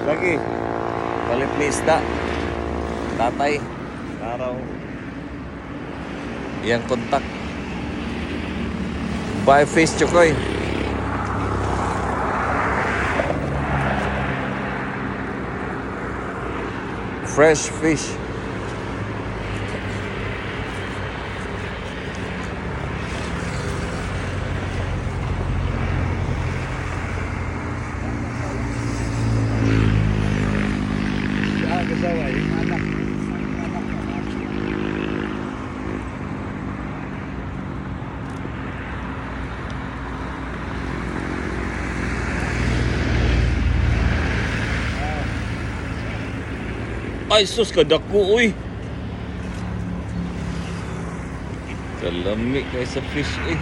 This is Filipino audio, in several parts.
Lagi. Palit ni isda. Tatay. Araw. Yang kontak. Buy fish chokoy. Fresh fish. Kasawa, yung anak. Ay, sus, kadako, uy. Kalami kayo sa fish, eh.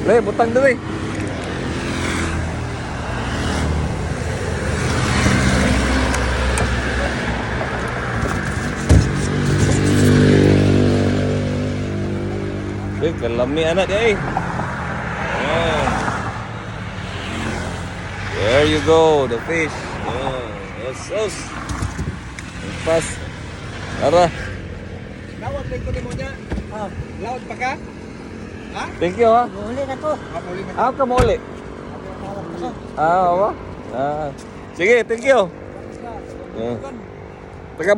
Le, butang dali. Kalami anak dia, eh. Oh. There you go, the fish. Oh, yes. Pas. Tara. Lawat lang ko ni mo niya. Lawat pa ka? Ha? Thank you, ha. Huli na to. Mapuli na. Ah, ka muli. Ah, oo. Ah. Sige, thank you. Taga